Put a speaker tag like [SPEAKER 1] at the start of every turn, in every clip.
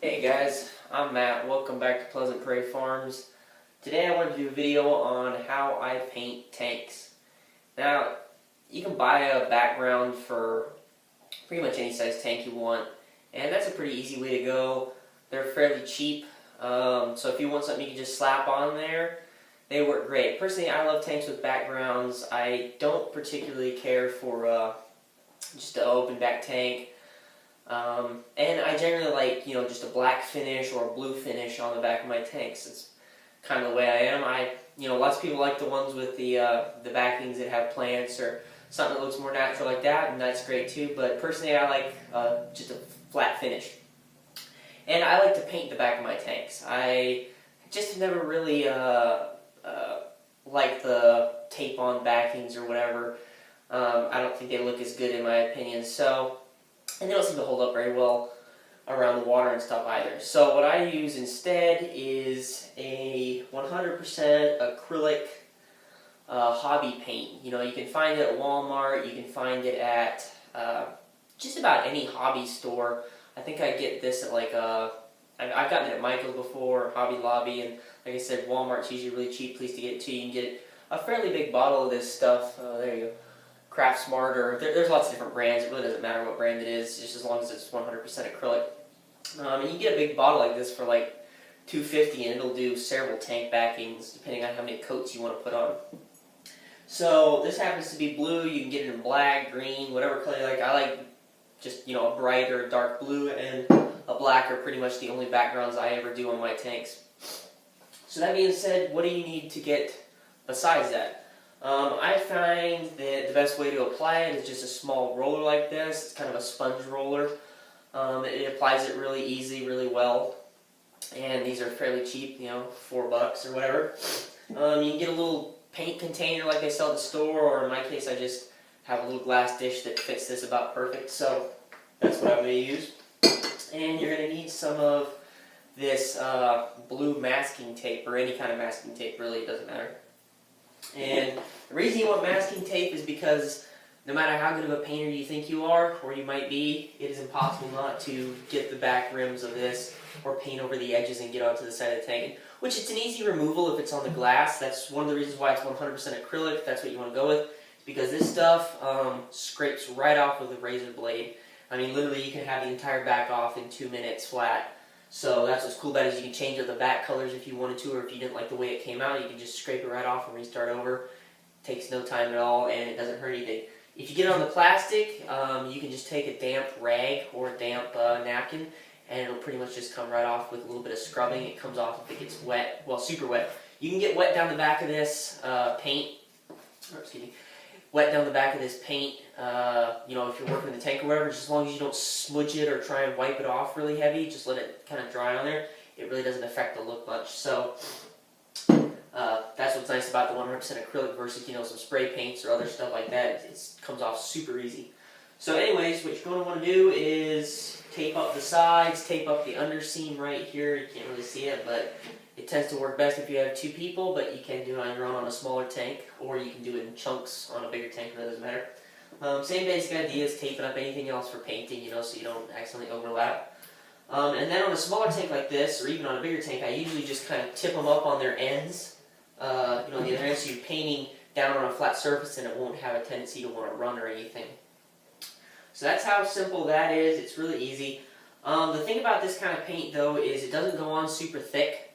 [SPEAKER 1] Hey guys, I'm Matt. Welcome back to Pleasant Prairie Farms. Today I wanted to do a video on how I paint tanks. Now, you can buy a background for pretty much any size tank you want, and that's a pretty easy way to go. They're fairly cheap, so if you want something you can just slap on there, they work great. Personally, I love tanks with backgrounds. I don't particularly care for just an open back tank. And I generally like, just a black finish or a blue finish on the back of my tanks. It's kind of the way I am. Lots of people like the ones with the backings that have plants or something that looks more natural like that, and that's great too. But personally, I like just a flat finish. And I like to paint the back of my tanks. I just never really liked the tape-on backings or whatever. I don't think they look as good in my opinion. And they don't seem to hold up very well around the water and stuff either. So what I use instead is a 100% acrylic hobby paint. You can find it at Walmart, you can find it at just about any hobby store. I think I get this at I've gotten it at Michael's before, Hobby Lobby, and like I said, Walmart's usually a really cheap place to get it too. You can get a fairly big bottle of this stuff. There you go. Craft Smart, or there's lots of different brands. It really doesn't matter what brand it is, just as long as it's 100% acrylic. And you can get a big bottle like this for like $2.50, and it'll do several tank backings depending on how many coats you want to put on. So this happens to be blue. You can get it in black, green, whatever color you like. I like just a bright or dark blue, and a black are pretty much the only backgrounds I ever do on my tanks. So that being said, what do you need to get besides that? I find that the best way to apply it is just a small roller like this. It's kind of a sponge roller. It applies it really easy, really well. And these are fairly cheap, $4 or whatever. You can get a little paint container like they sell at the store, or in my case I just have a little glass dish that fits this about perfect. So that's what I'm going to use. And you're going to need some of this blue masking tape, or any kind of masking tape, really, it doesn't matter. And the reason you want masking tape is because no matter how good of a painter you think you are, or you might be, it is impossible not to get the back rims of this or paint over the edges and get onto the side of the tank. Which it's an easy removal if it's on the glass. That's one of the reasons why it's 100% acrylic. That's what you want to go with, because this stuff scrapes right off with a razor blade. I mean, literally you can have the entire back off in 2 minutes flat. So that's what's cool about it, is you can change up the back colors if you wanted to, or if you didn't like the way it came out, you can just scrape it right off and restart over. It takes no time at all, and it doesn't hurt anything. If you get it on the plastic, you can just take a damp rag or a damp napkin, and it'll pretty much just come right off with a little bit of scrubbing. It comes off if it gets wet, well, super wet. You can get wet down the back of this wet down the back of this paint, if you're working in the tank or whatever, just as long as you don't smudge it or try and wipe it off really heavy, just let it kind of dry on there. It really doesn't affect the look much. So that's what's nice about the 100% acrylic versus some spray paints or other stuff like that. It comes off super easy. So anyways, what you're going to want to do is tape up the sides, tape up the underseam right here. You can't really see it, but it tends to work best if you have 2 people, but you can do it on your own on a smaller tank, or you can do it in chunks on a bigger tank, it doesn't matter. Same basic idea as taping up anything else for painting, so you don't accidentally overlap. And then on a smaller tank like this, or even on a bigger tank, I usually just kind of tip them up on their ends, the other end, so you're painting down on a flat surface and it won't have a tendency to want to run or anything. So that's how simple that is. It's really easy. The thing about this kind of paint, though, is it doesn't go on super thick.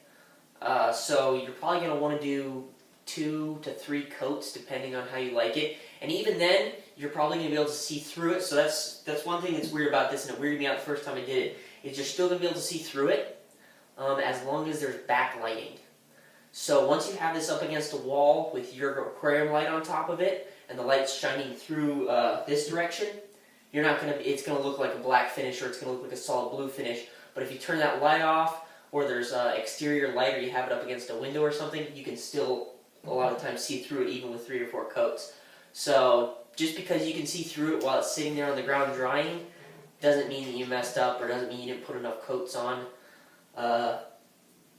[SPEAKER 1] So you're probably going to want to do 2 to 3 coats depending on how you like it. And even then, you're probably going to be able to see through it. So that's one thing that's weird about this, and it weirded me out the first time I did it, is you're still going to be able to see through it as long as there's backlighting. So once you have this up against a wall with your aquarium light on top of it, and the light's shining through this direction, it's going to look like a black finish, or it's going to look like a solid blue finish. But if you turn that light off, or there's exterior light, or you have it up against a window or something, you can still a lot of times see through it even with 3 or 4 coats. So just because you can see through it while it's sitting there on the ground drying doesn't mean that you messed up, or doesn't mean you didn't put enough coats on.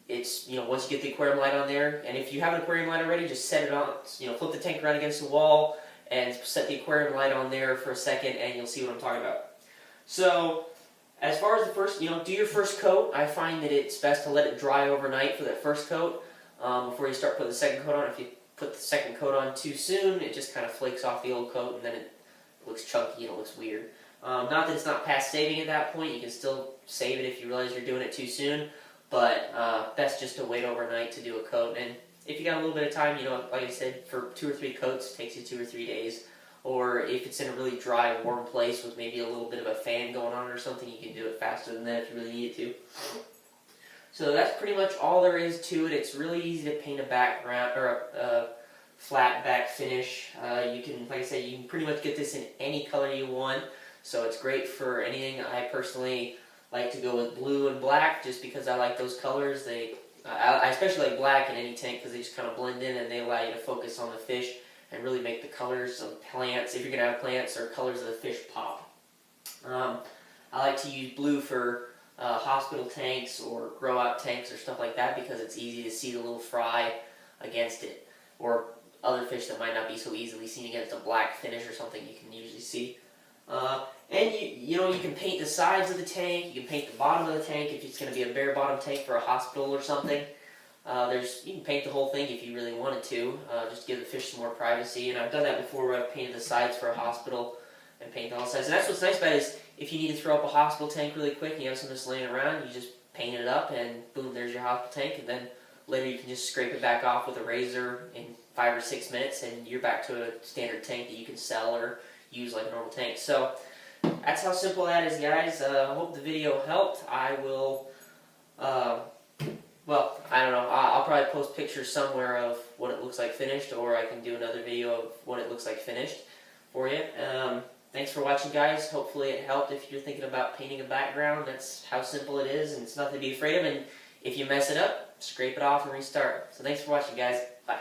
[SPEAKER 1] It's, once you get the aquarium light on there, and if you have an aquarium light already, just set it on, flip the tank around against the wall and set the aquarium light on there for a second, and you'll see what I'm talking about. So As far as the first, do your first coat. I find that it's best to let it dry overnight for that first coat before you start putting the second coat on. If you put the second coat on too soon, it just kind of flakes off the old coat and then it looks chunky and it looks weird. Not that it's not past saving at that point. You can still save it if you realize you're doing it too soon, but best just to wait overnight to do a coat. And if you got a little bit of time, like I said, for 2 or 3 coats, it takes you 2 or 3 days. Or if it's in a really dry, warm place with maybe a little bit of a fan going on or something, you can do it faster than that if you really need to. So that's pretty much all there is to it. It's really easy to paint a background or a flat back finish. You can, like I said, you can pretty much get this in any color you want. So it's great for anything. I personally like to go with blue and black just because I like those colors. I especially like black in any tank because they just kind of blend in and they allow you to focus on the fish and really make the colors of plants, if you're going to have plants, or colors of the fish pop. I like to use blue for hospital tanks or grow out tanks or stuff like that because it's easy to see the little fry against it. Or other fish that might not be so easily seen against a black finish or something you can usually see. And you can paint the sides of the tank, you can paint the bottom of the tank if it's going to be a bare bottom tank for a hospital or something. You can paint the whole thing if you really wanted to, just to give the fish some more privacy. And I've done that before where I've painted the sides for a hospital and painted all the sides. And that's what's nice about it is if you need to throw up a hospital tank really quick and you have something just laying around, you just paint it up and boom, there's your hospital tank. And then later you can just scrape it back off with a razor in 5 or 6 minutes and you're back to a standard tank that you can sell or use like a normal tank. So that's how simple that is, guys. I hope the video helped. I will, well, I don't know. I'll probably post pictures somewhere of what it looks like finished, or I can do another video of what it looks like finished for you. Thanks for watching, guys. Hopefully it helped if you're thinking about painting a background. That's how simple it is, and it's nothing to be afraid of. And if you mess it up, scrape it off and restart. So thanks for watching, guys. Bye.